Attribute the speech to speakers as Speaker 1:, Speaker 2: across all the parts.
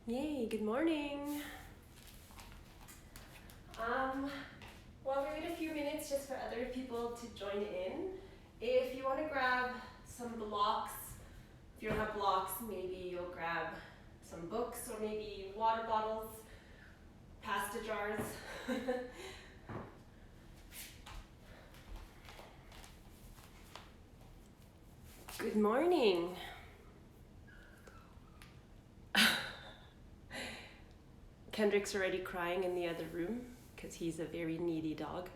Speaker 1: Yay, good morning. Well, we wait a few minutes just for other people to join in. If you want to grab some blocks, if you don't have blocks, maybe you'll grab some books or maybe water bottles, pasta jars. Good morning. Kendrick's already crying in the other room because he's a very needy dog.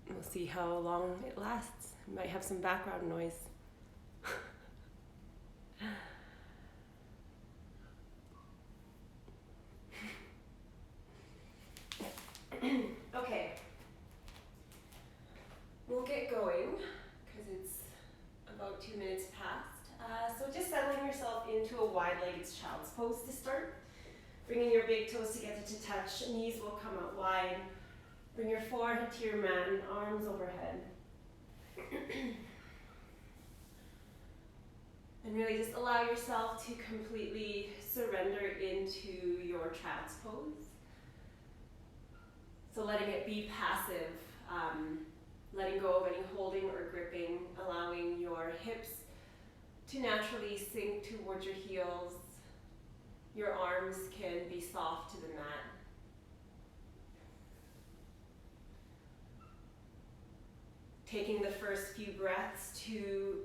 Speaker 1: We'll see how long it lasts. We might have some background noise. Okay, we'll get going because it's about 2 minutes past. So just settling yourself into a wide-legged child's pose to start. Bringing your big toes together to touch, knees will come out wide. Bring your forehead to your mat and arms overhead. And really just allow yourself to completely surrender into your child's pose. So letting it be passive, letting go of any holding or gripping, allowing your hips to naturally sink towards your heels. Your arms can be soft to the mat. Taking the first few breaths to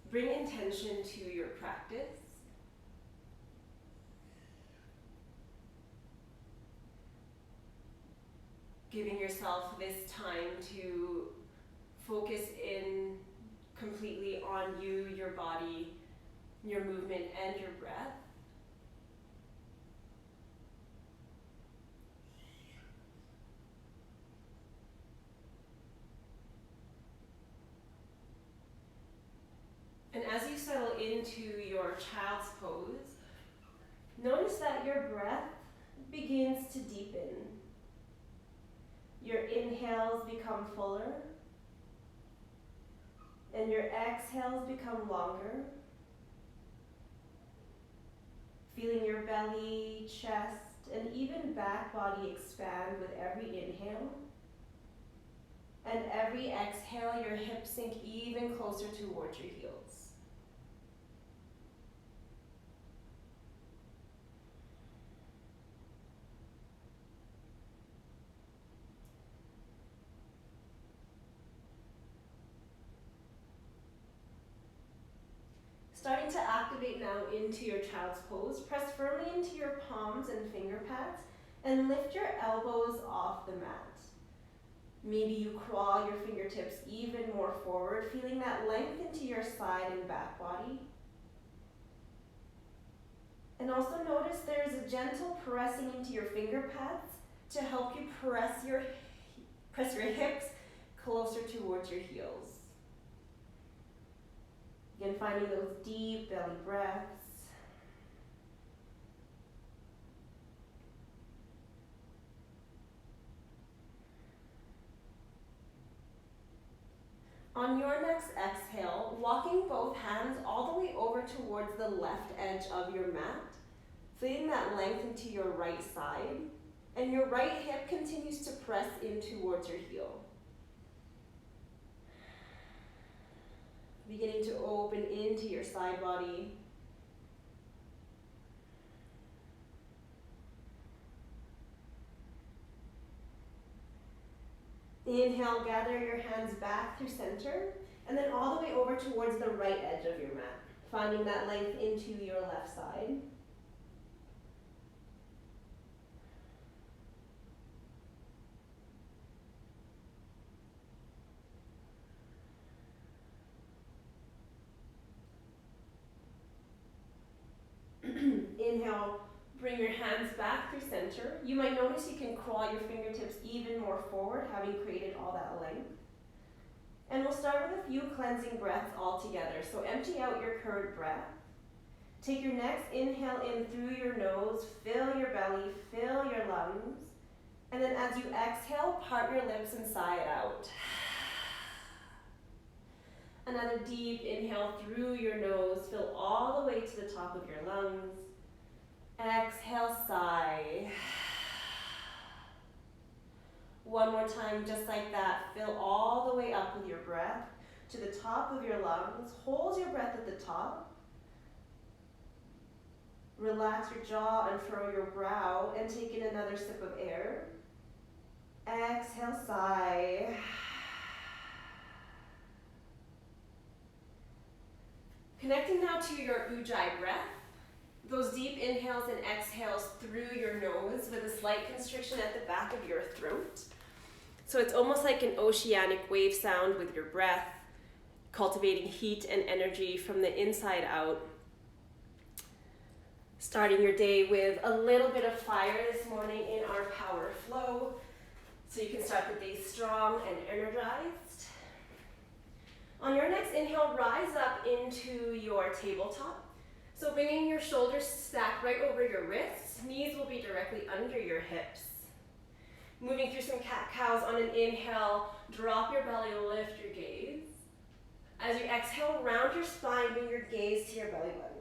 Speaker 1: bring intention to your practice. Giving yourself this time to focus in completely on you, your body, your movement, and your breath. And as you settle into your child's pose, notice that your breath begins to deepen. Your inhales become fuller, and your exhales become longer. Feeling your belly, chest, and even back body expand with every inhale. And every exhale, your hips sink even closer towards your heels. Starting to activate now into your child's pose, press firmly into your palms and finger pads and lift your elbows off the mat. Maybe you crawl your fingertips even more forward, feeling that length into your side and back body. And also notice there's a gentle pressing into your finger pads to help you press your hips closer towards your heels. Again, finding those deep belly breaths. On your next exhale, walking both hands all the way over towards the left edge of your mat, feeling that length into your right side, and your right hip continues to press in towards your heel. Beginning to open into your side body. Inhale, gather your hands back through center, and then all the way over towards the right edge of your mat, finding that length into your left side. Inhale, bring your hands back through center. You might notice you can crawl your fingertips even more forward, having created all that length. And we'll start with a few cleansing breaths all together. So empty out your current breath. Take your next inhale in through your nose, fill your belly, fill your lungs. And then as you exhale, part your lips and sigh it out. Another deep inhale through your nose, fill all the way to the top of your lungs. Exhale, sigh. One more time, just like that. Fill all the way up with your breath to the top of your lungs. Hold your breath at the top. Relax your jaw and furrow your brow and take in another sip of air. Exhale, sigh. Connecting now to your Ujjayi breath. Those deep inhales and exhales through your nose with a slight constriction at the back of your throat. So it's almost like an oceanic wave sound with your breath, cultivating heat and energy from the inside out. Starting your day with a little bit of fire this morning in our power flow, so you can start the day strong and energized. On your next inhale, rise up into your tabletop. So bringing your shoulders stacked right over your wrists, knees will be directly under your hips. Moving through some cat-cows on an inhale, drop your belly, lift your gaze. As you exhale, round your spine, bring your gaze to your belly button.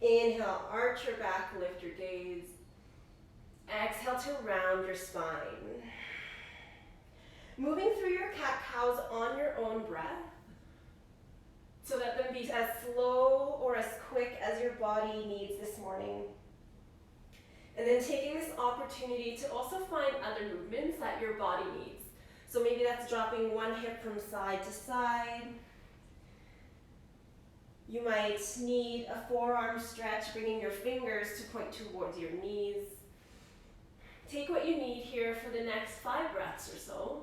Speaker 1: Inhale, arch your back, lift your gaze. Exhale to round your spine. Moving through your cat-cows on your own breath. So let them be as slow or as quick as your body needs this morning. And then taking this opportunity to also find other movements that your body needs. So maybe that's dropping one hip from side to side. You might need a forearm stretch, bringing your fingers to point towards your knees. Take what you need here for the next 5 breaths or so.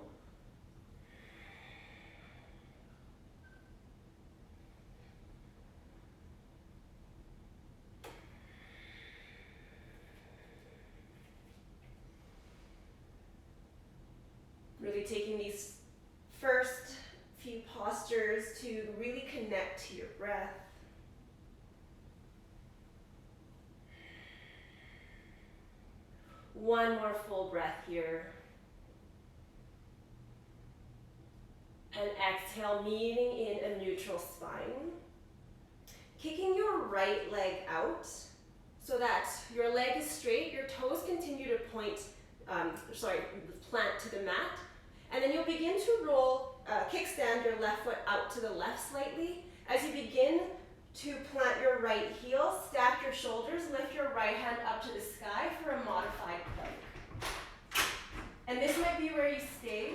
Speaker 1: Really taking these first few postures to really connect to your breath. One more full breath here. And exhale, meeting in a neutral spine. Kicking your right leg out so that your leg is straight, your toes continue to plant to the mat. And then you'll begin to roll, kickstand your left foot out to the left slightly. As you begin to plant your right heel, stack your shoulders, lift your right hand up to the sky for a modified plank. And this might be where you stay,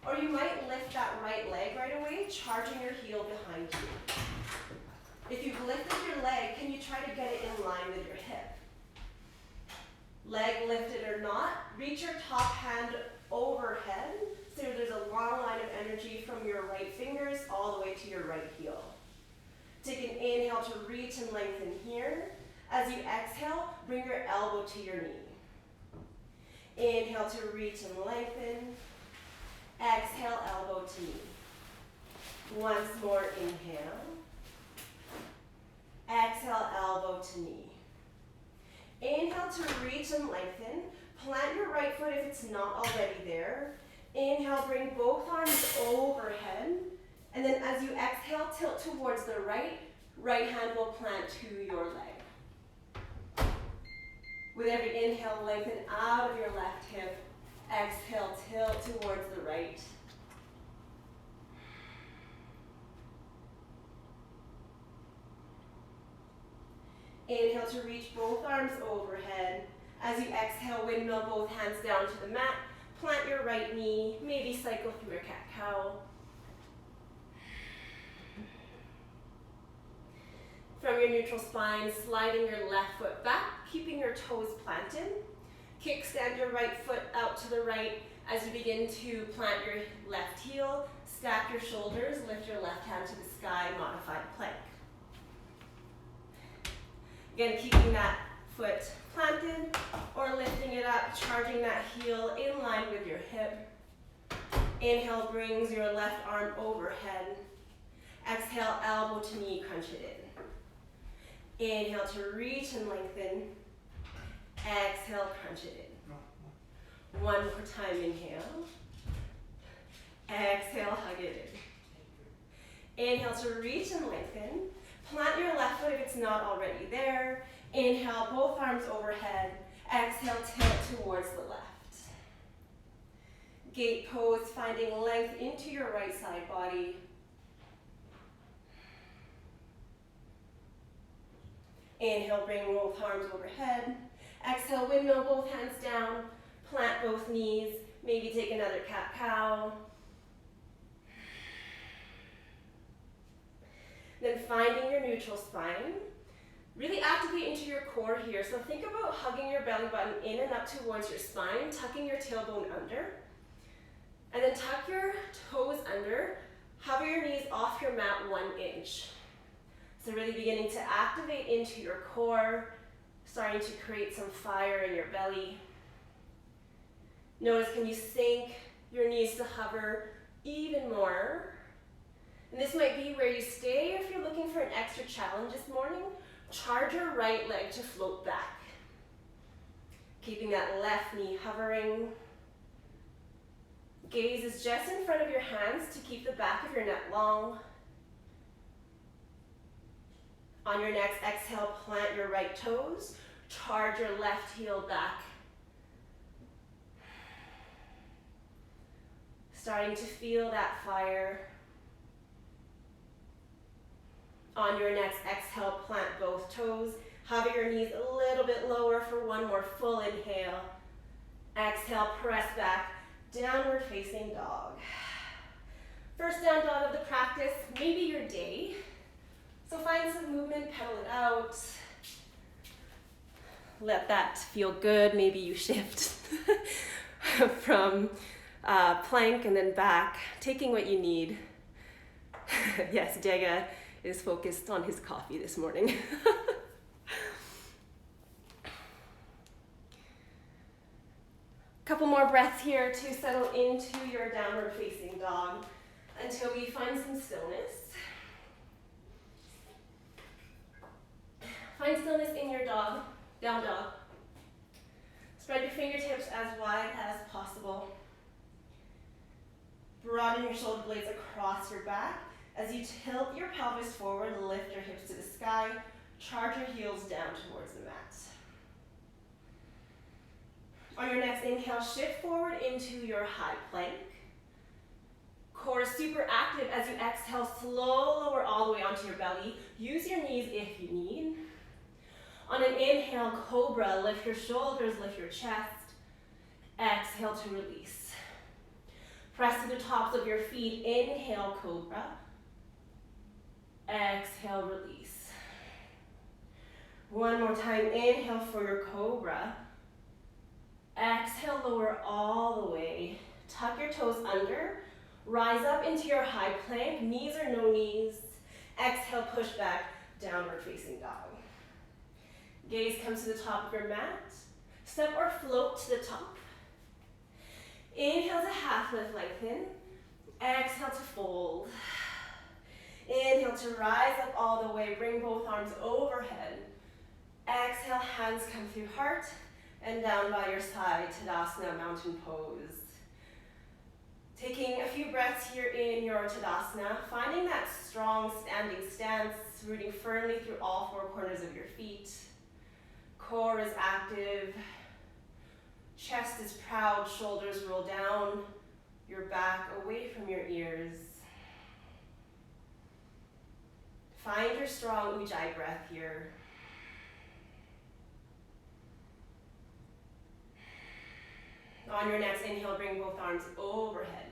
Speaker 1: or you might lift that right leg right away, charging your heel behind you. If you've lifted your leg, can you try to get it in line with your hip? Leg lifted or not, reach your top hand overhead, so there's a long line of energy from your right fingers all the way to your right heel. Take an inhale to reach and lengthen here. As you exhale, bring your elbow to your knee. Inhale to reach and lengthen. Exhale, elbow to knee. Once more, inhale. Exhale, elbow to knee. Inhale to reach and lengthen. Plant your right foot if it's not already there. Inhale, bring both arms overhead. And then as you exhale, tilt towards the right. Right hand will plant to your leg. With every inhale, lengthen out of your left hip. Exhale, tilt towards the right. Inhale to reach both arms overhead. As you exhale, windmill both hands down to the mat. Plant your right knee, maybe cycle through your cat-cow. From your neutral spine, sliding your left foot back, keeping your toes planted. Kickstand your right foot out to the right as you begin to plant your left heel. Stack your shoulders, lift your left hand to the sky, modified plank. Again, keeping that foot planted or lifting it up, charging that heel in line with your hip. Inhale brings your left arm overhead. Exhale, elbow to knee, crunch it in. Inhale to reach and lengthen. Exhale, crunch it in. One more time, inhale. Exhale, hug it in. Inhale to reach and lengthen. Plant your left foot if it's not already there. Inhale, both arms overhead. Exhale, tilt towards the left. Gate pose, finding length into your right side body. Inhale, bring both arms overhead. Exhale, windmill both hands down. Plant both knees. Maybe take another cat-cow. Then finding your neutral spine. Really activate into your core here. So think about hugging your belly button in and up towards your spine, tucking your tailbone under. And then tuck your toes under. Hover your knees off your mat 1 inch. So really beginning to activate into your core, starting to create some fire in your belly. Notice, can you sink your knees to hover even more? And this might be where you stay if you're looking for an extra challenge this morning. Charge your right leg to float back. Keeping that left knee hovering. Gaze is just in front of your hands to keep the back of your neck long. On your next exhale, plant your right toes. Charge your left heel back. Starting to feel that fire. On your next exhale, plant both toes. Hover your knees a little bit lower for one more full inhale. Exhale, press back, downward facing dog. First down dog of the practice, maybe your day. So find some movement, pedal it out. Let that feel good. Maybe you shift from plank and then back, taking what you need. Yes, Dega is focused on his coffee this morning. Couple more breaths here to settle into your downward facing dog until we find some stillness. Find stillness in your dog, down dog. Spread your fingertips as wide as possible. Broaden your shoulder blades across your back. As you tilt your pelvis forward, lift your hips to the sky. Charge your heels down towards the mat. On your next inhale, shift forward into your high plank. Core is super active as you exhale, slow lower all the way onto your belly. Use your knees if you need. On an inhale, cobra, lift your shoulders, lift your chest. Exhale to release. Press to the tops of your feet. Inhale, cobra. Exhale, release. One more time, inhale for your cobra. Exhale, lower all the way. Tuck your toes under. Rise up into your high plank, knees or no knees. Exhale, push back, downward facing dog. Gaze comes to the top of your mat. Step or float to the top. Inhale to half lift, lengthen. Exhale to fold. Inhale to rise up all the way, bring both arms overhead. Exhale, hands come through heart and down by your side, Tadasana, mountain pose. Taking a few breaths here in your Tadasana, finding that strong standing stance, rooting firmly through all four corners of your feet. Core is active, chest is proud, shoulders roll down, your back away from your ears. Find your strong Ujjayi breath here. On your next inhale, bring both arms overhead.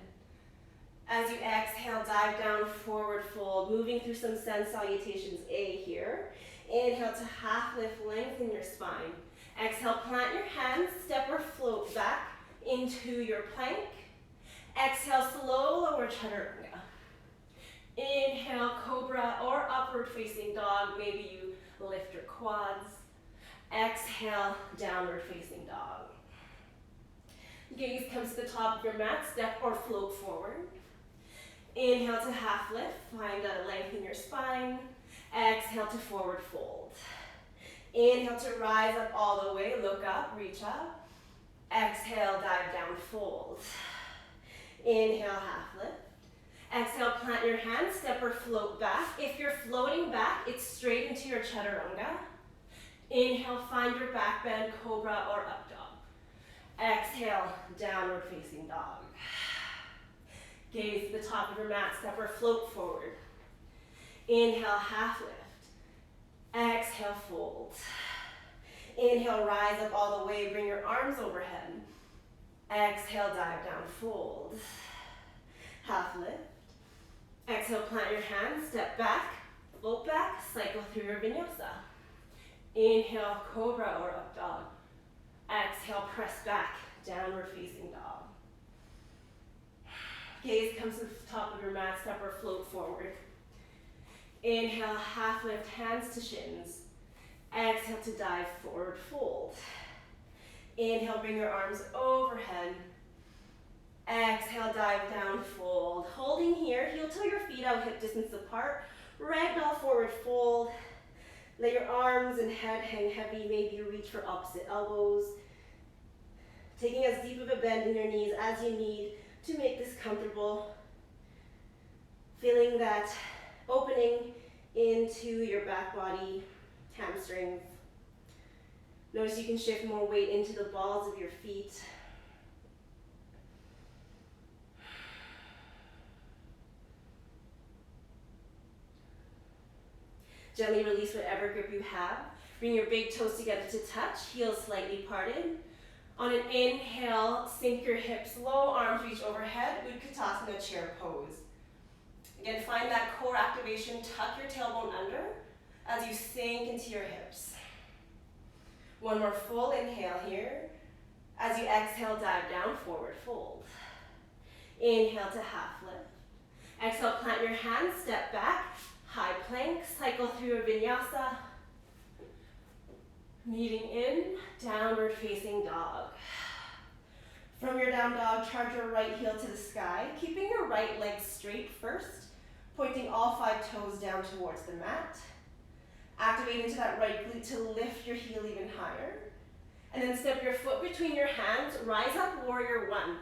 Speaker 1: As you exhale, dive down, forward fold, moving through some sun salutations A here. Inhale to half lift, lengthen your spine. Exhale, plant your hands, step or float back into your plank. Exhale, slow lower chaturanga. Inhale, cobra or upward facing dog. Maybe you lift your quads. Exhale, downward facing dog. Gaze comes to the top of your mat, step or float forward. Inhale to half lift, find a length in your spine. Exhale to forward fold. Inhale to rise up all the way, look up, reach up. Exhale, dive down, fold. Inhale, half lift. Exhale, plant your hands, step or float back. If you're floating back, it's straight into your chaturanga. Inhale, find your back bend, cobra or up dog. Exhale, downward facing dog. Gaze to the top of your mat, step or float forward. Inhale, half lift. Exhale, fold. Inhale, rise up all the way, bring your arms overhead. Exhale, dive down, fold. Half lift. Exhale, plant your hands, step back, float back, cycle through your vinyasa. Inhale, cobra or up dog. Exhale, press back, downward facing dog. Gaze comes to the top of your mat, step or float forward. Inhale, half lift, hands to shins. Exhale to dive forward, fold. Inhale, bring your arms overhead. Exhale, dive down, fold. Holding here, heel toe your feet out, hip distance apart. Ragdoll forward, fold. Let your arms and head hang heavy. Maybe you reach for opposite elbows. Taking as deep of a bend in your knees as you need to make this comfortable. Feeling that opening into your back body, hamstrings. Notice you can shift more weight into the balls of your feet. Gently release whatever grip you have. Bring your big toes together to touch, heels slightly parted. On an inhale, sink your hips low, arms reach overhead, Utkatasana chair pose. Again, find that core activation, tuck your tailbone under as you sink into your hips. One more full inhale here. As you exhale, dive down, forward fold. Inhale to half lift. Exhale, plant your hands, step back, high plank, cycle through your vinyasa. Meeting in, downward facing dog. From your down dog, charge your right heel to the sky, keeping your right leg straight first, pointing all 5 toes down towards the mat. Activate into that right glute to lift your heel even higher. And then step your foot between your hands, rise up, warrior one.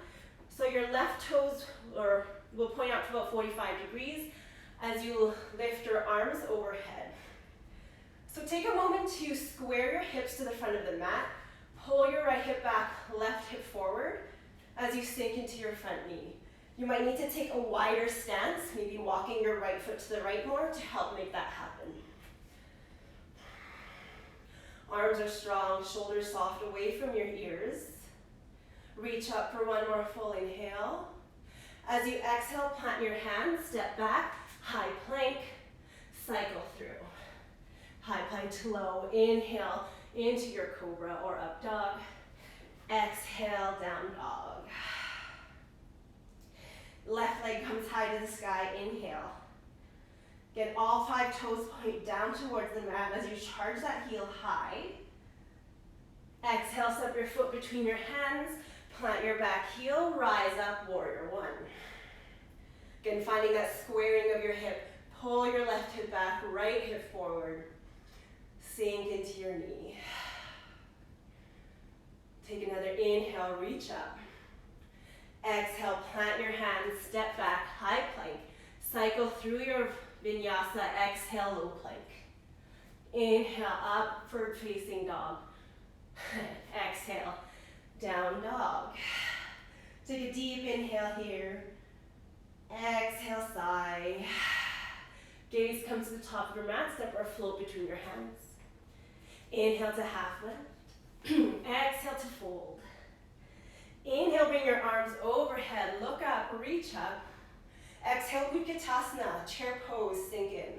Speaker 1: So your left toes will point out to about 45 degrees as you lift your arms overhead. So take a moment to square your hips to the front of the mat. Pull your right hip back, left hip forward as you sink into your front knee. You might need to take a wider stance, maybe walking your right foot to the right more to help make that happen. Arms are strong, shoulders soft away from your ears. Reach up for one more full inhale. As you exhale, plant your hands, step back, high plank, cycle through. High plank to low, inhale into your cobra or up dog. Exhale, down dog. Left leg comes high to the sky, inhale. Get all 5 toes point down towards the mat as you charge that heel high. Exhale, step your foot between your hands, plant your back heel, rise up, warrior one. Again, finding that squaring of your hip, pull your left hip back, right hip forward, sink into your knee. Take another inhale, reach up. Exhale, plant your hands, step back, high plank, cycle through your vinyasa, exhale, low plank. Inhale, upward facing dog. Exhale, down dog. Take a deep inhale here. Exhale, sigh. Gaze comes to the top of your mat, step or float between your hands. Inhale to half lift. Exhale to fold. Inhale, bring your arms overhead, look up, reach up. Exhale, Utkatasana, chair pose, sink in.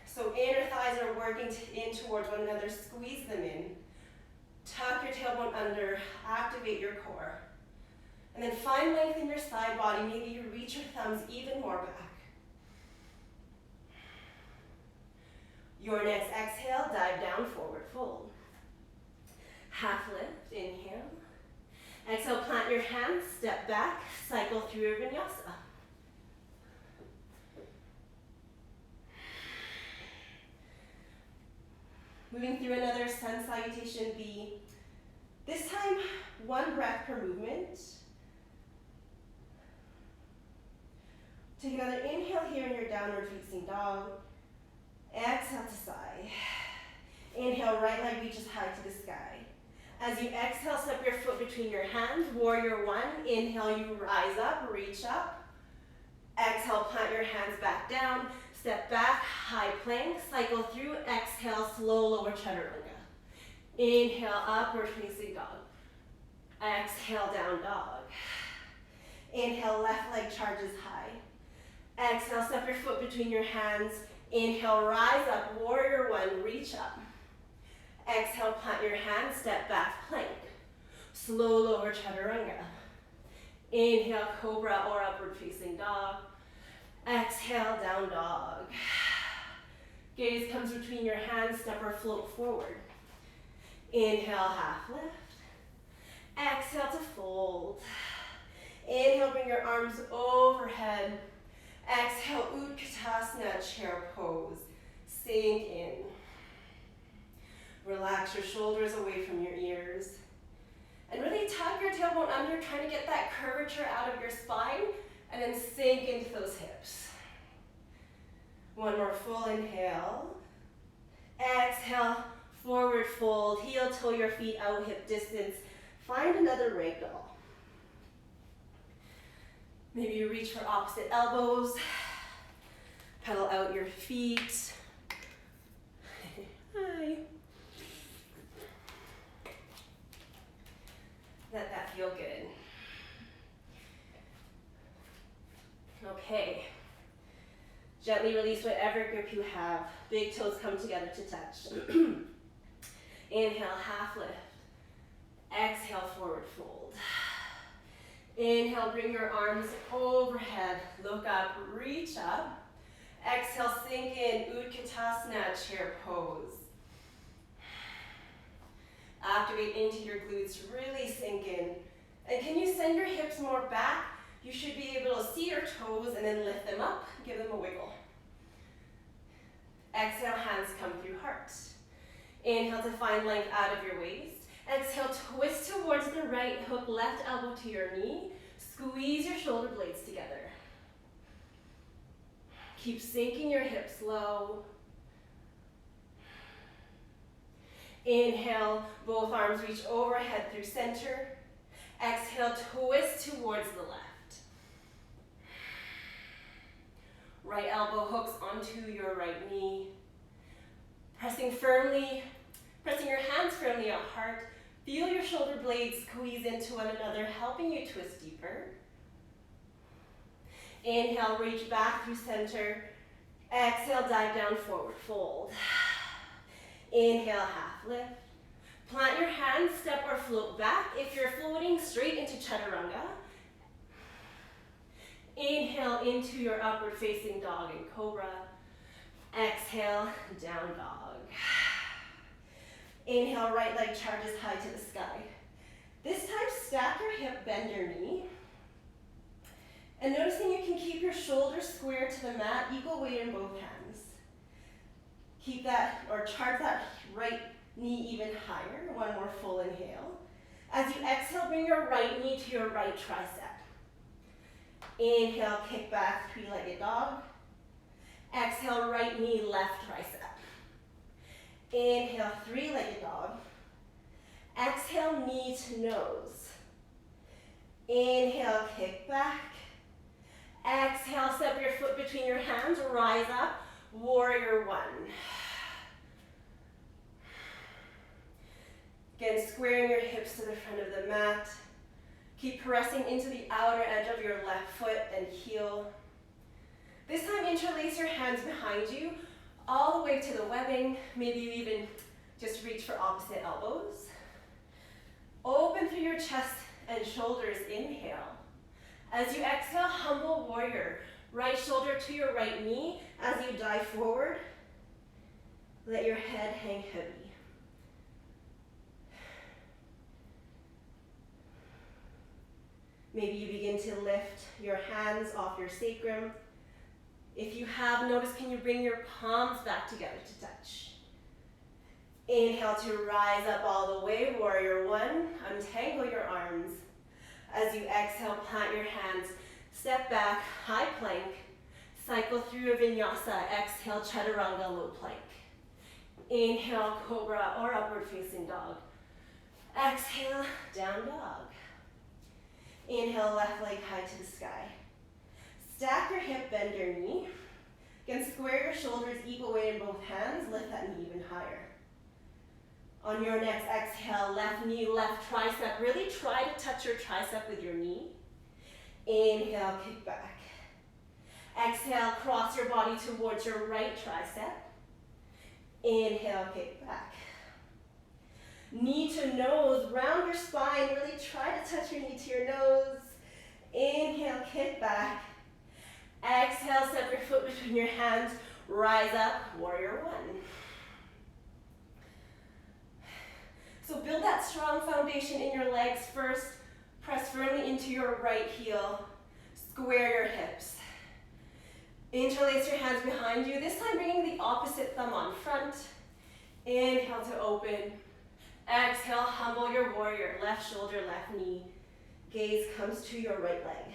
Speaker 1: So inner thighs are working in towards one another, squeeze them in. Tuck your tailbone under, activate your core. And then find length in your side body, maybe you reach your thumbs even more back. Your next exhale, dive down, forward fold. Half lift, inhale. Exhale, plant your hands, step back, cycle through your vinyasa. Moving through another sun salutation B. This time, 1 breath per movement. Take another inhale here in your downward facing dog. Exhale to sigh. Inhale. right leg reaches high to the sky. As you exhale, step your foot between your hands, warrior one. Inhale, you rise up, reach up. Exhale, plant your hands back down. Step back, high plank, cycle through. Exhale, slow lower chaturanga. Inhale, upward facing dog. Exhale, down dog. Inhale, left leg charges high. Exhale, step your foot between your hands. Inhale, rise up, warrior one, reach up. Exhale, plant your hands, step back, plank. Slow lower chaturanga. Inhale, cobra or upward facing dog. Exhale, down dog. Gaze comes between your hands, step or float forward. Inhale, half lift. Exhale to fold. Inhale, bring your arms overhead. Exhale, Utkatasana, chair pose. Sink in. Relax your shoulders away from your ears. And really tuck your tailbone under, trying to get that curvature out of your spine, and then sink into those hips. One more full inhale. Exhale, forward fold, heel toe your feet out, hip distance. Find another ragdoll. Maybe you reach for opposite elbows. Pedal out your feet. Hi. Let that feel good. Okay. Gently release whatever grip you have. Big toes come together to touch. Inhale, half lift. Exhale, forward fold. Inhale, bring your arms overhead. Look up, reach up. Exhale, sink in, Utkatasana, chair pose. Activate into your glutes, really sink in. And can you send your hips more back? You should be able to see your toes and then lift them up, give them a wiggle. Exhale, hands come through heart. Inhale to find length out of your waist. Exhale, twist towards the right, hook left elbow to your knee. Squeeze your shoulder blades together. Keep sinking your hips low. Inhale, both arms reach overhead through center. Exhale, twist towards the left. Right elbow hooks onto your right knee. Pressing your hands firmly at heart. Feel your shoulder blades squeeze into one another, helping you twist deeper. Inhale, reach back through center. Exhale, dive down, forward fold. Inhale, half lift. Plant your hands, step or float back. If you're floating, straight into chaturanga. Inhale into your upward facing dog and cobra. Exhale, down dog. Inhale, right leg charges high to the sky. This time, stack your hip, bend your knee. And noticing you can keep your shoulders square to the mat, equal weight in both hands. Keep that, or chart that right knee even higher. One more full inhale. As you exhale, bring your right knee to your right tricep. Inhale, kick back, three-legged dog. Exhale, right knee, left tricep. Inhale, three-legged dog. Exhale, knee to nose. Inhale, kick back. Exhale, step your foot between your hands, rise up, warrior one. Again, squaring your hips to the front of the mat. Keep pressing into the outer edge of your left foot and heel. This time, interlace your hands behind you, all the way to the webbing. Maybe you even just reach for opposite elbows. Open through your chest and shoulders, inhale. As you exhale, humble warrior. Right shoulder to your right knee. As you dive forward, let your head hang heavy. Maybe you begin to lift your hands off your sacrum. If you have, notice, can you bring your palms back together to touch? Inhale to rise up all the way, warrior one. Untangle your arms. As you exhale, plant your hands. Step back, high plank. Cycle through a vinyasa. Exhale, chaturanga, low plank. Inhale, cobra or upward facing dog. Exhale, down dog. Inhale, left leg high to the sky. Stack your hip, bend your knee. Again, square your shoulders, equal weight in both hands. Lift that knee even higher. On your next exhale, left knee, left tricep. Really try to touch your tricep with your knee. Inhale, kick back. Exhale, cross your body towards your right tricep. Inhale, kick back. Knee to nose, round your spine. Really try to touch your knee to your nose. Inhale, kick back. Exhale, step your foot between your hands. Rise up, warrior one. So build that strong foundation in your legs first. Press firmly into your right heel. Square your hips. Interlace your hands behind you. This time bringing the opposite thumb on front. Inhale to open. Exhale, humble your warrior. Left shoulder, left knee. Gaze comes to your right leg.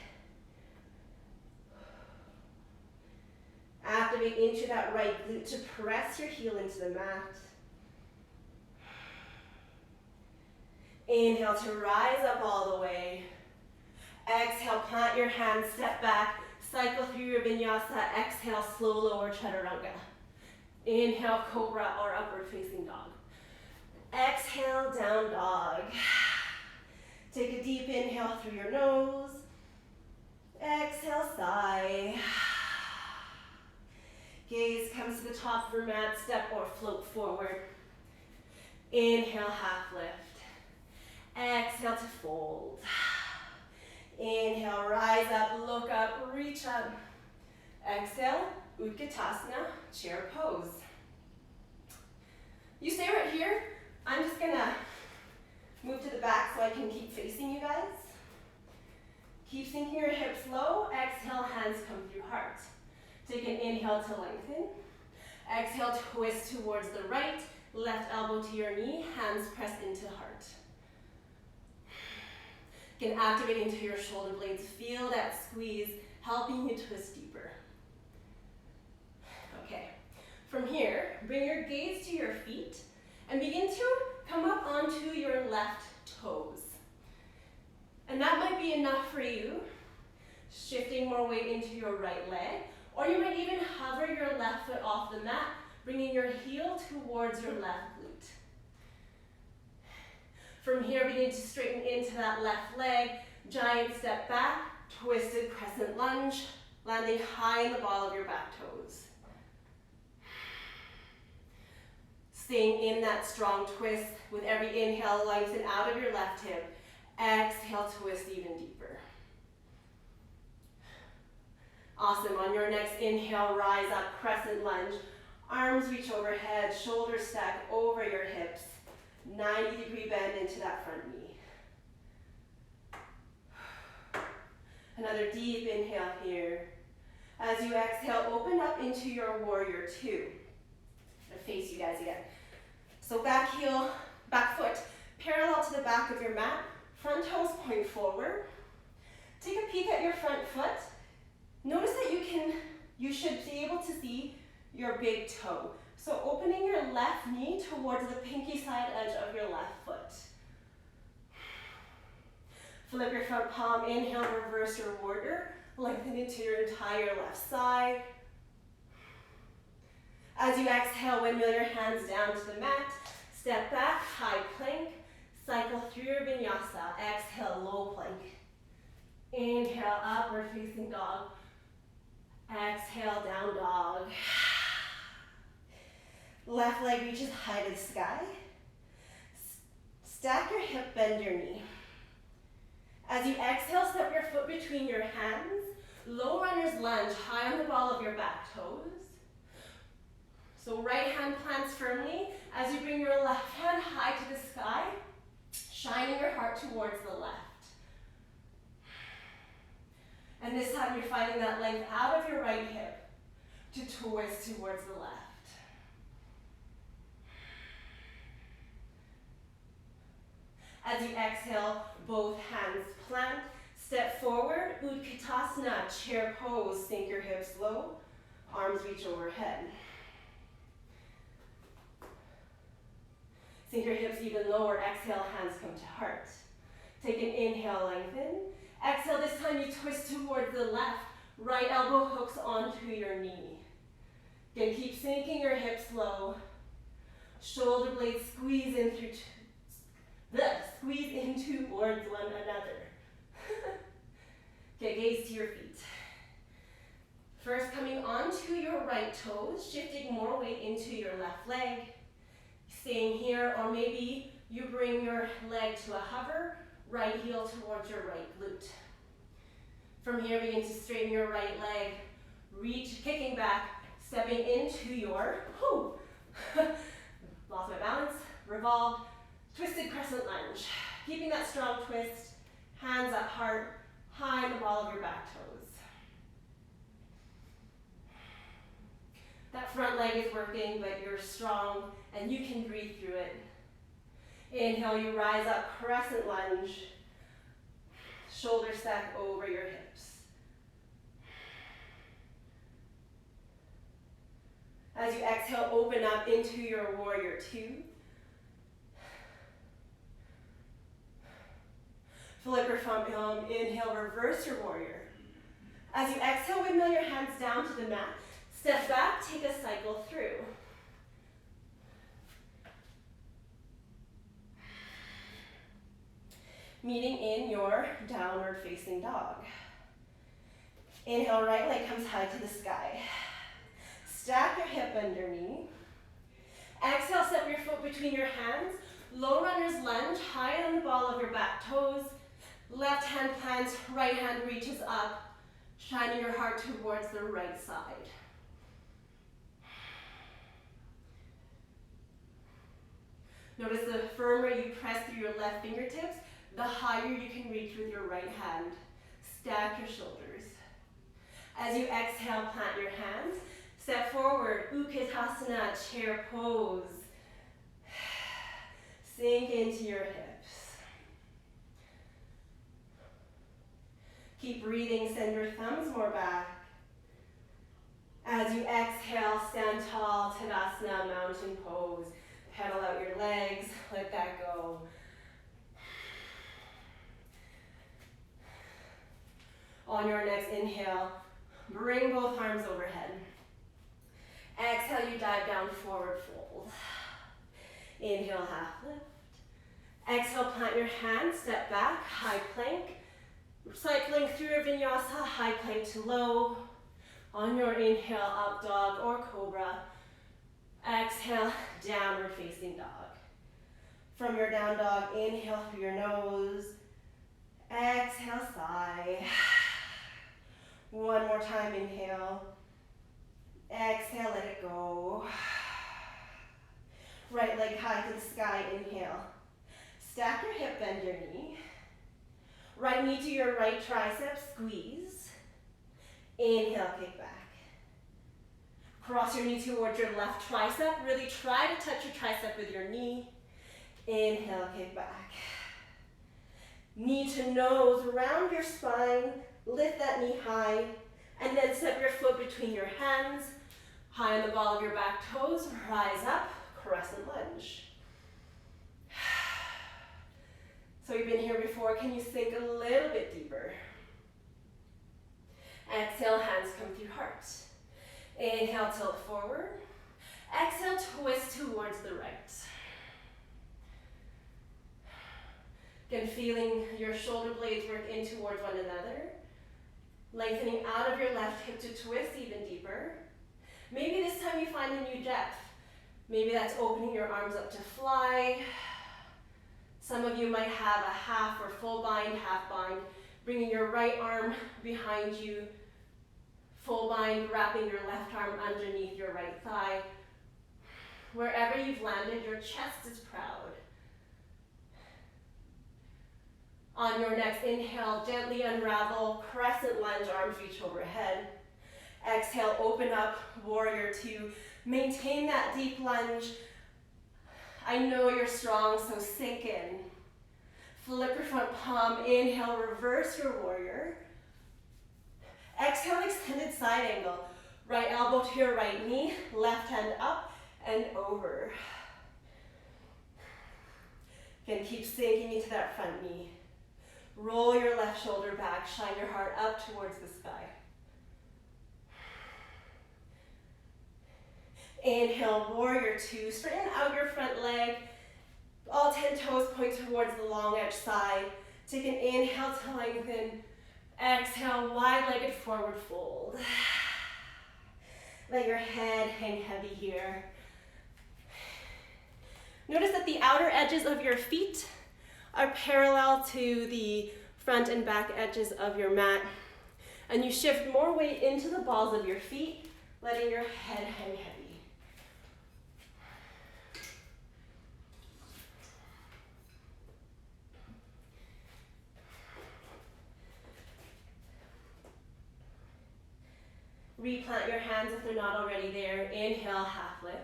Speaker 1: Activate into that right glute to press your heel into the mat. Inhale to rise up all the way. Exhale, plant your hands, step back, cycle through your vinyasa. Exhale, slow lower chaturanga. Inhale, cobra or upward facing dog. Exhale, down dog. Take a deep inhale through your nose. Exhale, sigh. Gaze comes to the top of your mat, step or float forward. Inhale, half lift. Exhale to fold. Inhale, rise up, look up, reach up. Exhale, Utkatasana, chair pose. You stay right here. I'm just gonna move to the back so I can keep facing you guys. Keep sinking your hips low. Exhale, hands come through heart. Take an inhale to lengthen. Exhale, twist towards the right. Left elbow to your knee, hands press into heart. You can activate into your shoulder blades. Feel that squeeze, helping you twist deeper. Okay, from here, bring your gaze to your feet and begin to come up onto your left toes. And that might be enough for you, shifting more weight into your right leg, or you might even hover your left foot off the mat, bringing your heel towards your left glute. From here, begin to straighten into that left leg, giant step back, twisted crescent lunge, landing high in the ball of your back toes. Staying in that strong twist with every inhale, lengthen out of your left hip. Exhale, twist even deeper. Awesome. On your next inhale, rise up, crescent lunge. Arms reach overhead, shoulders stack over your hips. 90-degree bend into that front knee. Another deep inhale here. As you exhale, open up into your warrior two. I'm gonna face you guys again. So back heel, back foot, parallel to the back of your mat. Front toes point forward. Take a peek at your front foot. Notice that you should be able to see your big toe. So opening your left knee towards the pinky side edge of your left foot. Flip your front palm, inhale, reverse your warrior. Lengthen into your entire left side. As you exhale, windmill your hands down to the mat. Step back, high plank. Cycle through your vinyasa. Exhale, low plank. Inhale, upward facing dog. Exhale, down dog. Left leg reaches high to the sky. Stack your hip, bend your knee. As you exhale, step your foot between your hands. Low runner's lunge, high on the ball of your back toes. So right hand plants firmly as you bring your left hand high to the sky, shining your heart towards the left. And this time you're finding that length out of your right hip to twist towards the left. As you exhale, both hands plant. Step forward, Utkatasana, chair pose. Sink your hips low, arms reach overhead. Sink your hips even lower. Exhale, hands come to heart. Take an inhale, lengthen. Exhale, this time you twist towards the left. Right elbow hooks onto your knee. Again, keep sinking your hips low. Shoulder blades squeeze in squeeze in towards one another. Okay, gaze to your feet. First, coming onto your right toes, shifting more weight into your left leg. Staying here, or maybe you bring your leg to a hover, right heel towards your right glute. From here, begin to straighten your right leg, reach, kicking back, stepping into your, lost my balance, revolve, twisted crescent lunge. Keeping that strong twist, hands up, heart, high on the ball of your back toes. That front leg is working, but you're strong and you can breathe through it. Inhale, you rise up, crescent lunge. Shoulders stack over your hips. As you exhale, open up into your warrior two. Flip your front palm, inhale, reverse your warrior. As you exhale, windmill your hands down to the mat. Step back, take a cycle through. Meeting in your downward facing dog. Inhale, right leg comes high to the sky. Stack your hip under knee. Exhale, step your foot between your hands. Low runner's lunge, high on the ball of your back toes. Left hand plants, right hand reaches up, shining your heart towards the right side. Notice the firmer you press through your left fingertips, the higher you can reach with your right hand. Stack your shoulders. As you exhale, plant your hands. Step forward, Asana, chair pose. Sink into your hips. Keep breathing, send your thumbs more back. As you exhale, stand tall, Tadasana, mountain pose. Pedal out your legs, let that go. On your next inhale, bring both arms overhead. Exhale, you dive down, forward fold. Inhale, half lift. Exhale, plant your hands, step back, high plank. Cycling through your vinyasa, high plank to low. On your inhale, up dog or cobra. Exhale, downward facing dog. From your down dog, inhale through your nose. Exhale, sigh. One more time, inhale. Exhale, let it go. Right leg high to the sky, inhale. Stack your hip, bend your knee. Right knee to your right tricep, squeeze. Inhale, kick back. Cross your knee towards your left tricep. Really try to touch your tricep with your knee. Inhale, kick back. Knee to nose, round your spine. Lift that knee high. And then step your foot between your hands. High on the ball of your back toes. Rise up, crescent lunge. So you've been here before. Can you sink a little bit deeper? Exhale, hands come through heart. Inhale, tilt forward. Exhale, twist towards the right. Again, feeling your shoulder blades work in towards one another. Lengthening out of your left hip to twist even deeper. Maybe this time you find a new depth. Maybe that's opening your arms up to fly. Some of you might have a half or full bind, half bind. Bringing your right arm behind you. Full bind, wrapping your left arm underneath your right thigh. Wherever you've landed, your chest is proud. On your next inhale, gently unravel, crescent lunge, arms reach overhead. Exhale, open up, warrior two. Maintain that deep lunge. I know you're strong, so sink in. Flip your front palm, inhale, reverse your warrior. Exhale, extended side angle. Right elbow to your right knee, left hand up and over. Again, keep sinking into that front knee. Roll your left shoulder back, shine your heart up towards the sky. Inhale, warrior two. Straighten out your front leg. All 10 toes point towards the long edge side. Take an inhale to lengthen. Exhale, wide-legged forward fold. Let your head hang heavy here. Notice that the outer edges of your feet are parallel to the front and back edges of your mat. And you shift more weight into the balls of your feet, letting your head hang heavy. Replant your hands if they're not already there. Inhale, half lift.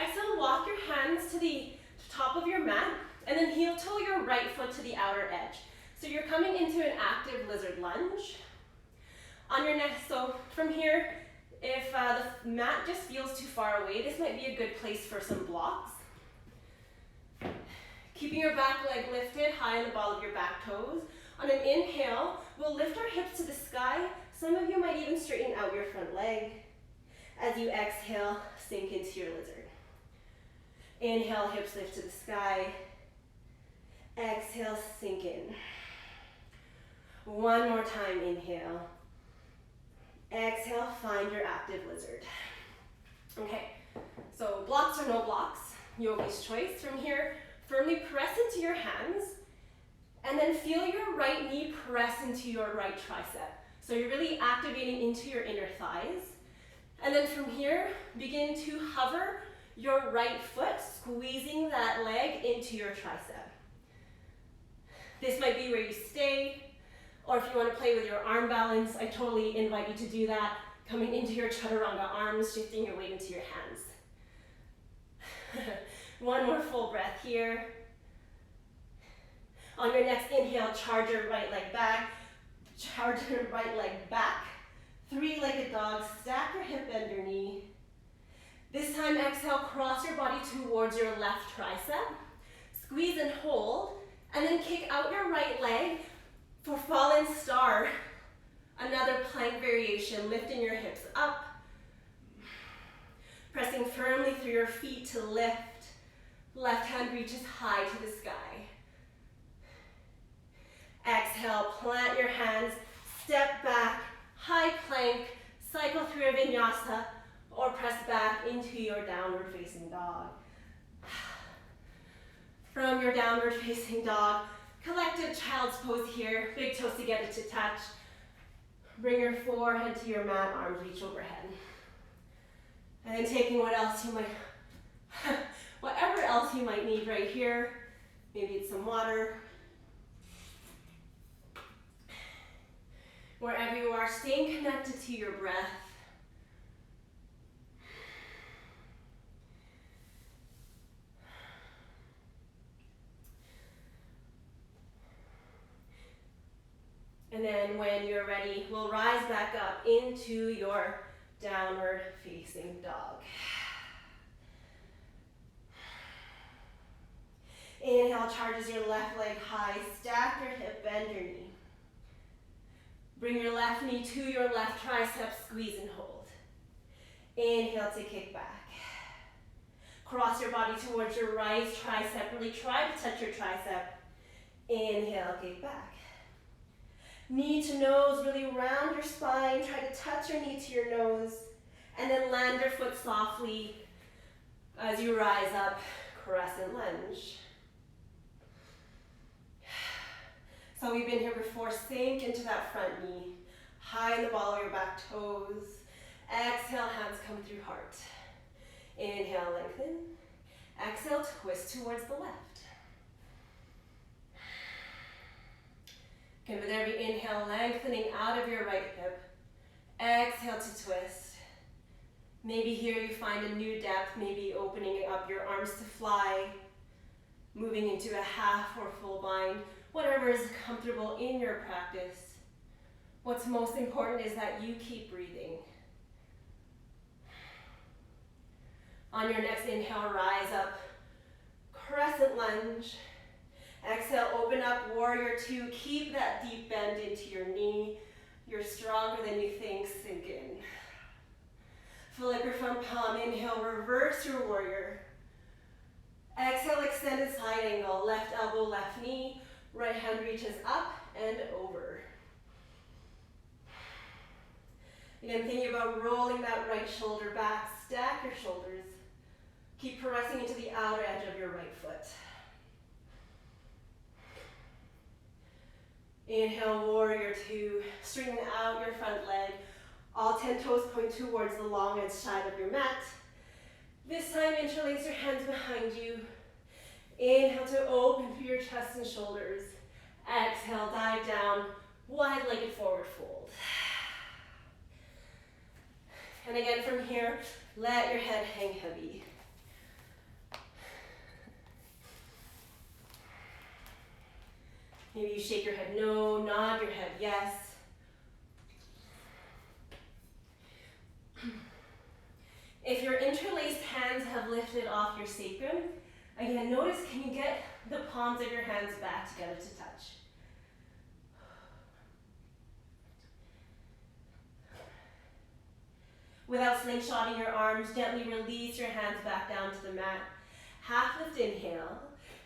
Speaker 1: Exhale, walk your hands to the top of your mat, and then heel toe your right foot to the outer edge. So you're coming into an active lizard lunge. On your next, so from here, if the mat just feels too far away, this might be a good place for some blocks. Keeping your back leg lifted high on the ball of your back toes. On an inhale, we'll lift our hips to the sky. Some of you might even straighten out your front leg. As you exhale, sink into your lizard. Inhale, hips lift to the sky. Exhale, sink in. One more time, inhale. Exhale, find your active lizard. Okay, so blocks or no blocks, yogi's choice. From here, firmly press into your hands, and then feel your right knee press into your right tricep. So you're really activating into your inner thighs. And then from here, begin to hover your right foot, squeezing that leg into your tricep. This might be where you stay, or if you want to play with your arm balance, I totally invite you to do that, coming into your chaturanga arms, shifting your weight into your hands. One more full breath here. On your next inhale, charge your right leg back. Charge your right leg back. Three-legged dog, stack your hip, bend your knee. This time, exhale, cross your body towards your left tricep. Squeeze and hold, and then kick out your right leg for fallen star. Another plank variation, lifting your hips up. Pressing firmly through your feet to lift. Left hand reaches high to the sky. Exhale, plant your hands, step back, high plank, cycle through a vinyasa, or press back into your downward facing dog. From your downward facing dog, collective child's pose here, big toes together to touch. Bring your forehead to your mat, arms reach overhead. And then taking whatever else you might need right here. Maybe it's some water. Wherever you are, staying connected to your breath. And then when you're ready, we'll rise back up into your downward facing dog. Inhale, charges your left leg high, stack your hip, bend your knee. Bring your left knee to your left tricep, squeeze and hold. Inhale to kick back. Cross your body towards your right tricep, really try to touch your tricep. Inhale, kick back. Knee to nose, really round your spine, try to touch your knee to your nose, and then land your foot softly as you rise up, crescent lunge. So we've been here before, sink into that front knee, high in the ball of your back toes. Exhale, hands come through heart. Inhale, lengthen. Exhale, twist towards the left. Again, with every inhale, lengthening out of your right hip. Exhale to twist. Maybe here you find a new depth, maybe opening up your arms to fly, moving into a half or full bind. Whatever is comfortable in your practice. What's most important is that you keep breathing. On your next inhale, rise up, crescent lunge. Exhale, open up, warrior two. Keep that deep bend into your knee. You're stronger than you think, sink in. Flip your front palm, inhale, reverse your warrior. Exhale, extended side angle, left elbow, left knee, right hand reaches up and over. Again, thinking about rolling that right shoulder back, stack your shoulders. Keep pressing into the outer edge of your right foot. Inhale, warrior two. Straighten out your front leg. All 10 toes point towards the long edge side of your mat. This time, interlace your hands behind you. Inhale to open through your chest and shoulders. Exhale, dive down, wide-legged forward fold. And again, from here, let your head hang heavy. Maybe you shake your head no, nod your head yes. If your interlaced hands have lifted off your sacrum, again, notice, can you get the palms of your hands back together to touch? Without slingshotting your arms, gently release your hands back down to the mat. Half lift, inhale.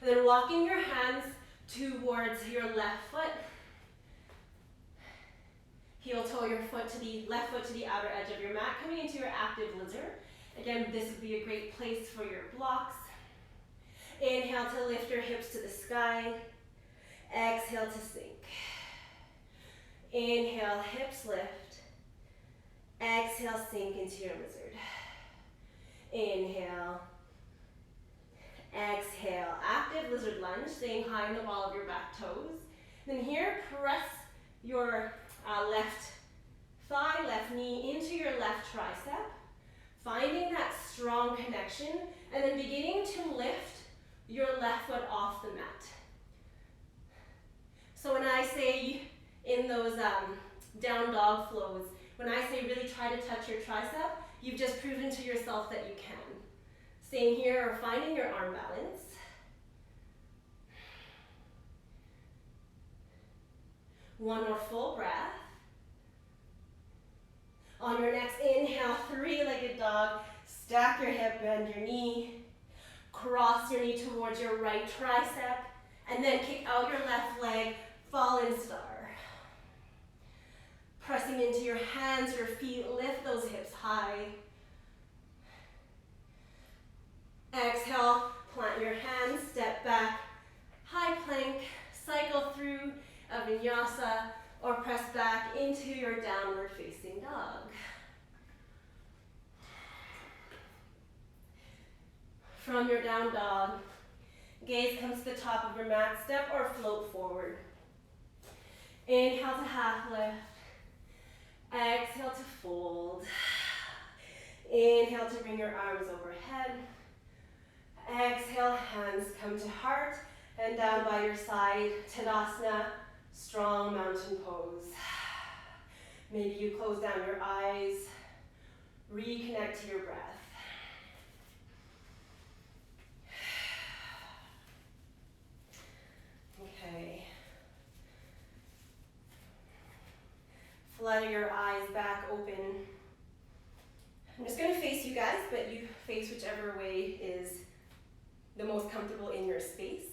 Speaker 1: And then walking your hands towards your left foot. Heel toe your foot to the left foot to the outer edge of your mat, coming into your active lizard. Again, this would be a great place for your blocks. Inhale to lift your hips to the sky. Exhale to sink. Inhale, hips lift. Exhale, sink into your lizard. Inhale. Exhale, active lizard lunge, staying high in the ball of your back toes. Then here, press your left thigh, left knee into your left tricep, finding that strong connection, and then beginning to lift your left foot off the mat. So when I say in those down dog flows, when I say really try to touch your tricep, you've just proven to yourself that you can. Staying here or finding your arm balance. One more full breath. On your next inhale, three-legged dog. Stack your hip, bend your knee. Cross your knee towards your right tricep. And then kick out your left leg, fallen star. Pressing into your hands, your feet, lift those hips high. Exhale, plant your hands, step back, high plank, cycle through a vinyasa, or press back into your downward facing dog. From your down dog, gaze comes to the top of your mat, step or float forward. Inhale to half lift. Exhale to fold. Inhale to bring your arms overhead. Exhale, hands come to heart and down by your side. Tadasana, strong mountain pose. Maybe you close down your eyes. Reconnect to your breath. Okay. Flutter your eyes back open. I'm just going to face you guys, but you face whichever way is the most comfortable in your space.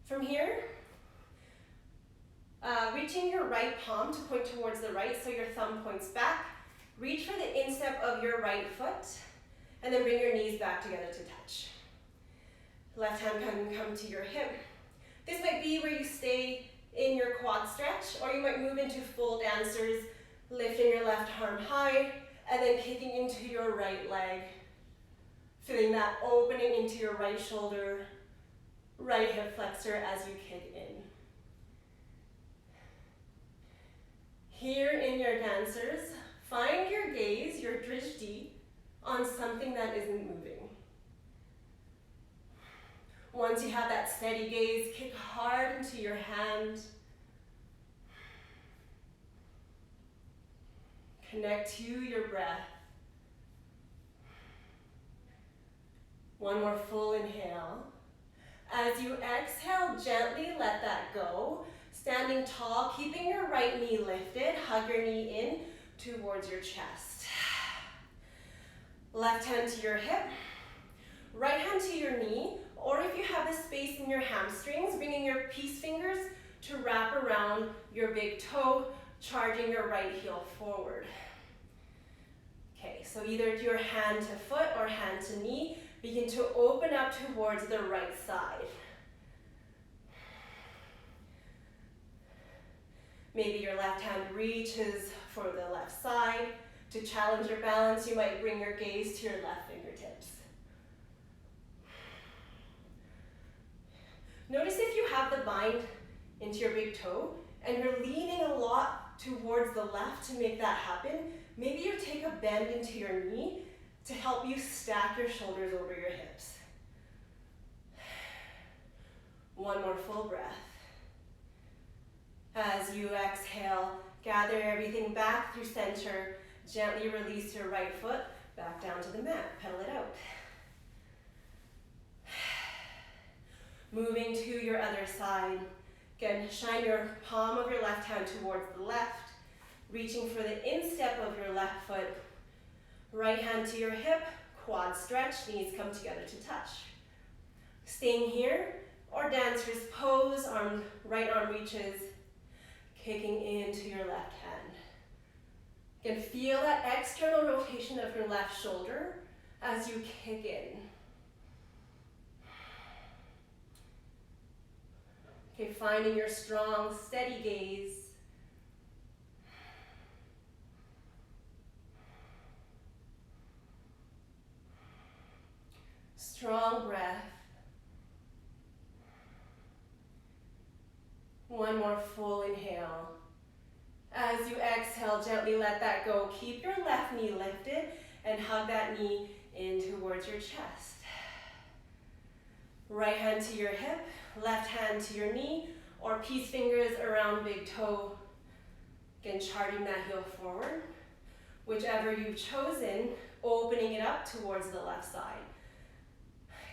Speaker 1: From here, reaching your right palm to point towards the right, so your thumb points back. Reach for the instep of your right foot, and then bring your knees back together to touch. Left hand can come to your hip. This might be where you stay in your quad stretch, or you might move into full dancers, lifting your left arm high, and then kicking into your right leg. Feeling that opening into your right shoulder, right hip flexor as you kick in. Here in your dancers, find your gaze, your drishti, on something that isn't moving. Once you have that steady gaze, kick hard into your hand. Connect to your breath. One more full inhale. As you exhale, gently let that go. Standing tall, keeping your right knee lifted. Hug your knee in towards your chest. Left hand to your hip. Right hand to your knee. Or if you have the space in your hamstrings, bringing your peace fingers to wrap around your big toe, charging your right heel forward. Okay, so either your hand to foot or hand to knee. Begin to open up towards the right side. Maybe your left hand reaches for the left side. To challenge your balance, you might bring your gaze to your left fingertips. Notice if you have the bind into your big toe and you're leaning a lot towards the left to make that happen, maybe you take a bend into your knee to help you stack your shoulders over your hips. One more full breath. As you exhale, gather everything back through center. Gently release your right foot back down to the mat. Pedal it out. Moving to your other side. Again, shine your palm of your left hand towards the left. Reaching for the instep of your left foot. Right hand to your hip. Quad stretch. Knees come together to touch. Staying here, or dancer's pose. Right arm reaches. Kicking into your left hand. You can feel that external rotation of your left shoulder as you kick in. Okay, finding your strong, steady gaze. Strong breath. One more full inhale. As you exhale, gently let that go. Keep your left knee lifted and hug that knee in towards your chest. Right hand to your hip, left hand to your knee, or peace fingers around big toe. Again, charting that heel forward. Whichever you've chosen, opening it up towards the left side.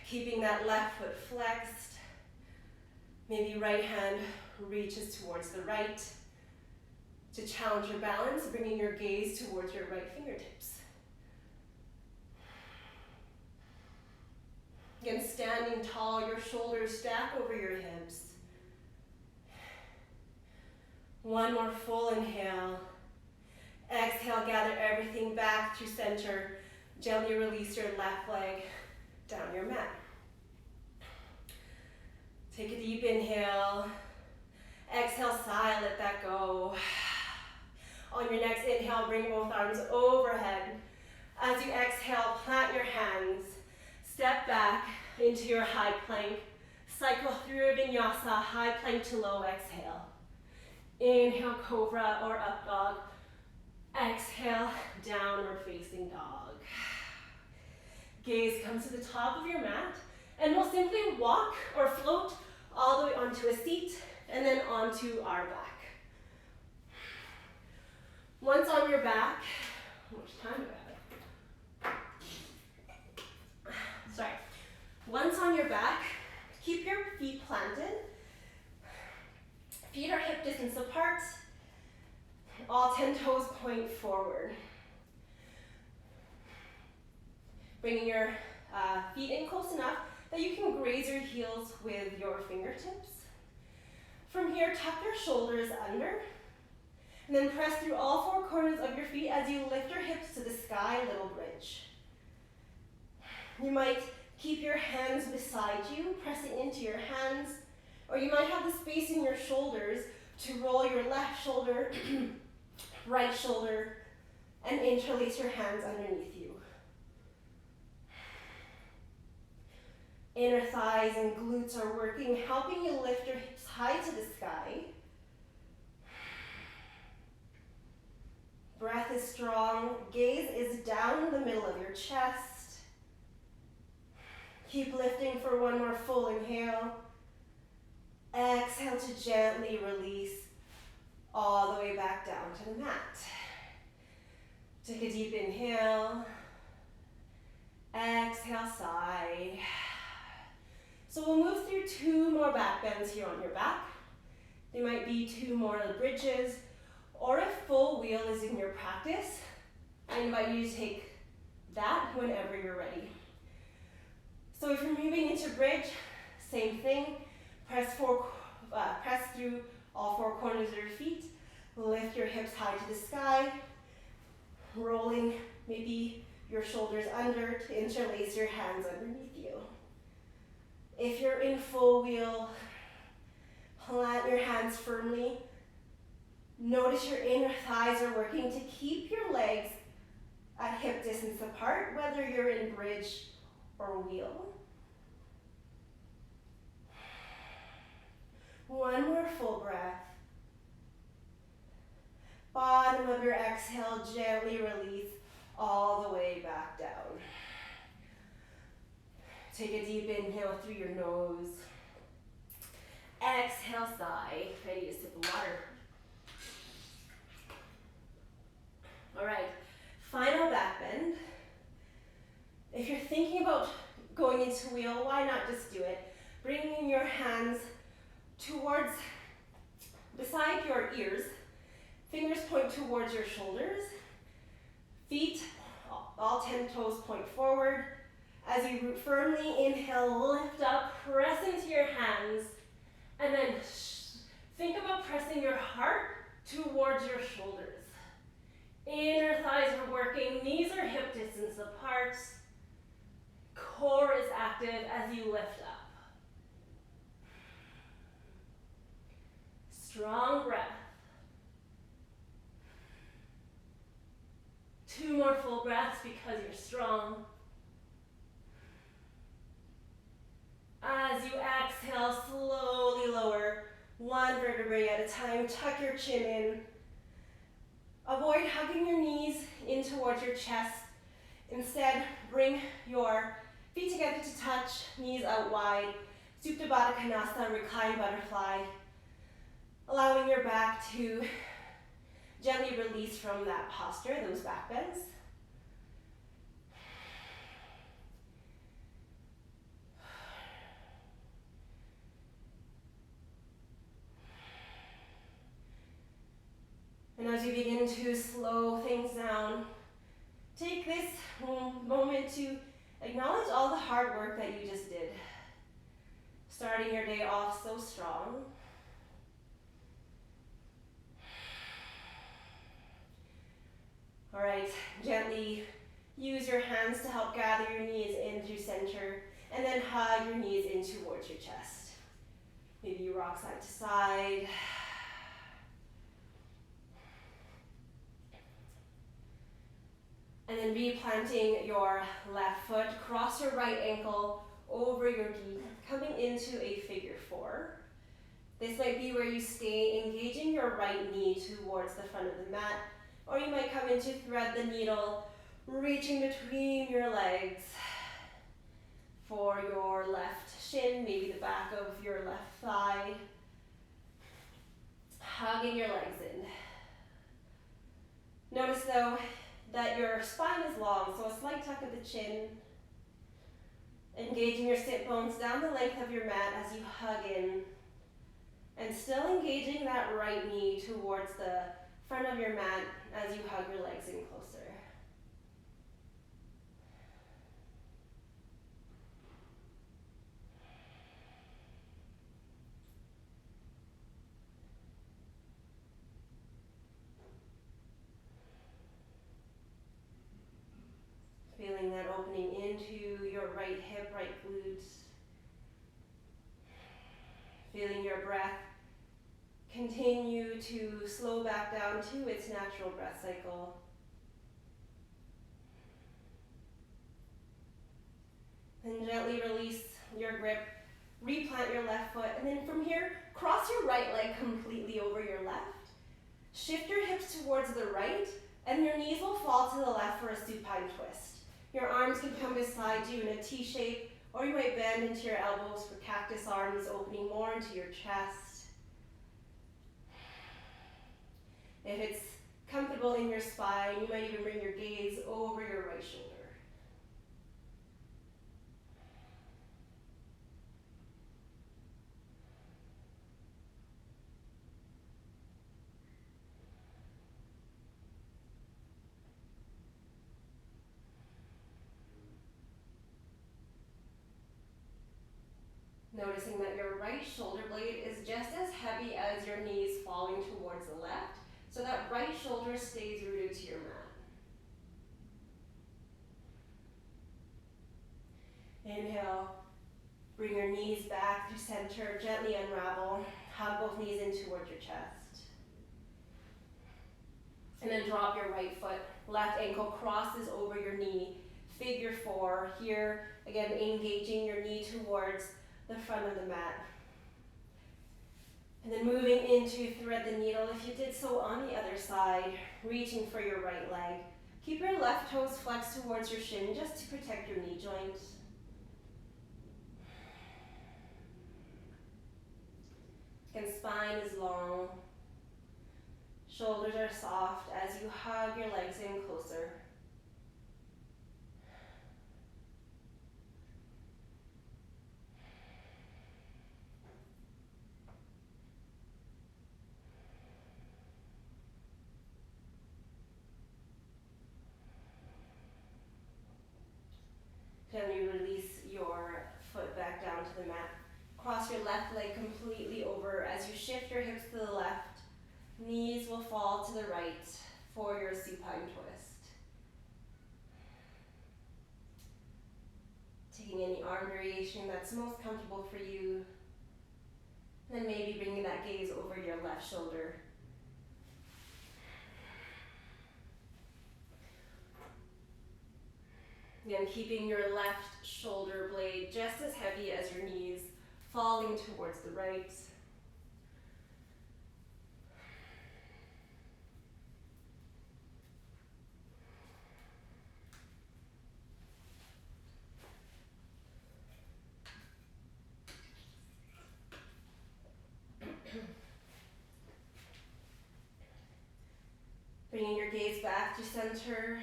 Speaker 1: Keeping that left foot flexed. Maybe right hand reaches towards the right. To challenge your balance, bringing your gaze towards your right fingertips. Again, standing tall, your shoulders stack over your hips. One more full inhale. Exhale, gather everything back to center. Gently release your left leg down your mat. Take a deep inhale. Exhale, sigh, let that go. On your next inhale, bring both arms overhead. As you exhale, plant your hands. Step back into your high plank. Cycle through a vinyasa, high plank to low exhale. Inhale, cobra or up dog. Exhale, downward facing dog. Gaze comes to the top of your mat, and we'll simply walk or float all the way onto a seat and then onto our back. Once on your back, how much time do I have? Sorry. Once on your back, keep your feet planted. Feet are hip distance apart. All 10 toes point forward. Bringing your feet in close enough that you can graze your heels with your fingertips. From here, tuck your shoulders under. And then press through all four corners of your feet as you lift your hips to the sky, little bridge. You might keep your hands beside you, pressing into your hands, or you might have the space in your shoulders to roll your left shoulder, right shoulder, and interlace your hands underneath you. Inner thighs and glutes are working, helping you lift your hips high to the sky. Breath is strong. Gaze is down the middle of your chest. Keep lifting for one more full inhale. Exhale to gently release all the way back down to the mat. Take a deep inhale. Exhale, sigh. So we'll move through 2 more back bends here on your back. There might be 2 more bridges, or if full wheel is in your practice, I invite you to take that whenever you're ready. So if you're moving into bridge, same thing. Press through all 4 corners of your feet. Lift your hips high to the sky, rolling maybe your shoulders under to interlace your hands underneath you. If you're in full wheel, plant your hands firmly. Notice your inner thighs are working to keep your legs at hip distance apart, whether you're in bridge or wheel. One more full breath. Bottom of your exhale, gently release all the way back down. Take a deep inhale through your nose. Exhale, sigh. Ready to sip of water. All right, final back bend. If you're thinking about going into wheel, why not just do it? Bringing your hands towards, beside your ears. Fingers point towards your shoulders. Feet, all 10 toes point forward. As you root firmly, inhale, lift up, press into your hands, and then think about pressing your heart towards your shoulders. Inner thighs are working, knees are hip distance apart. Core is active as you lift up. Strong breath. 2 more full breaths because you're strong. As you exhale, slowly lower 1 vertebrae at a time. Tuck your chin in. Avoid hugging your knees in towards your chest. Instead, bring your feet together to touch, knees out wide. Supta Baddha Konasana, reclined butterfly. Allowing your back to gently release from that posture, those back bends. And as you begin to slow things down, take this moment to acknowledge all the hard work that you just did. Starting your day off so strong. All right, gently use your hands to help gather your knees in through center, and then hug your knees in towards your chest. Maybe you rock side to side. And then replanting your left foot, cross your right ankle over your knee, coming into a figure 4. This might be where you stay engaging your right knee towards the front of the mat, or you might come into thread the needle, reaching between your legs for your left shin, maybe the back of your left thigh, hugging your legs in. Notice though that your spine is long, so a slight tuck of the chin, engaging your sit bones down the length of your mat as you hug in, and still engaging that right knee towards the front of your mat as you hug your legs in closer. Feeling that opening into your right hip, right glutes. Feeling your breath continue to slow back down to its natural breath cycle. Then gently release your grip, replant your left foot, and then from here, cross your right leg completely over your left. Shift your hips towards the right, and your knees will fall to the left for a supine twist. Your arms can come beside you in a T shape, or you might bend into your elbows for cactus arms, opening more into your chest. If it's comfortable in your spine, you might even bring your gaze over your right shoulder. Noticing that your right shoulder blade is just as heavy as your knees falling towards the left, so that right shoulder stays rooted to your mat. Inhale, bring your knees back through center, gently unravel, hug both knees in towards your chest. And then drop your right foot, left ankle crosses over your knee, figure four. Here, again, engaging your knee towards the front of the mat. And then moving into thread the needle, if you did so on the other side, reaching for your right leg. Keep your left toes flexed towards your shin just to protect your knee joint. Again, spine is long. Shoulders are soft as you hug your legs in closer. Then you release your foot back down to the mat. Cross your left leg completely over as you shift your hips to the left. Knees will fall to the right for your supine twist. Taking any arm variation that's most comfortable for you. Then maybe bringing that gaze over your left shoulder. Again, keeping your left shoulder blade just as heavy as your knees, falling towards the right. Bringing your gaze back to center.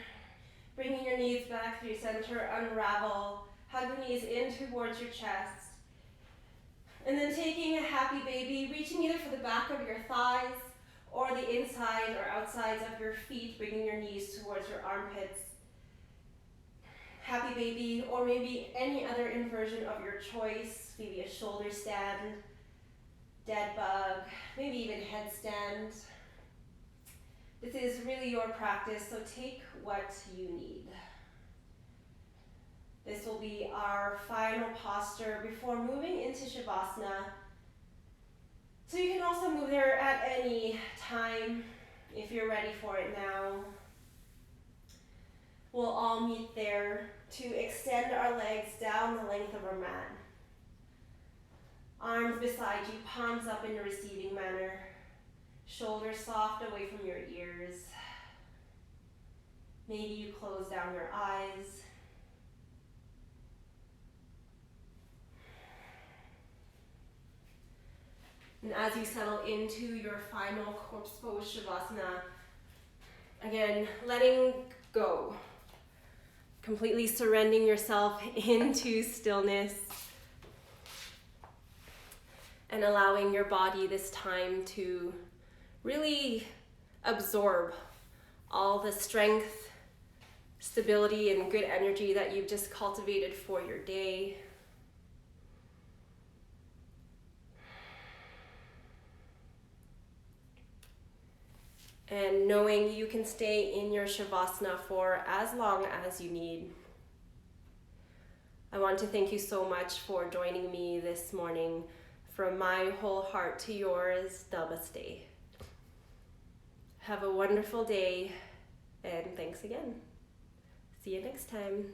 Speaker 1: Bringing your knees back through center, unravel, hug your knees in towards your chest. And then taking a happy baby, reaching either for the back of your thighs or the inside or outsides of your feet, bringing your knees towards your armpits. Happy baby, or maybe any other inversion of your choice, maybe a shoulder stand, dead bug, maybe even headstand. This is really your practice, so take what you need. This will be our final posture before moving into Shavasana. So you can also move there at any time if you're ready for it now. We'll all meet there to extend our legs down the length of our mat. Arms beside you, palms up in a receiving manner. Shoulders soft away from your ears. Maybe you close down your eyes. And as you settle into your final corpse pose Shavasana, again, letting go. Completely surrendering yourself into stillness. And allowing your body this time to really absorb all the strength, stability, and good energy that you've just cultivated for your day. And knowing you can stay in your Shavasana for as long as you need. I want to thank you so much for joining me this morning. From my whole heart to yours, namaste. Have a wonderful day, and thanks again. See you next time.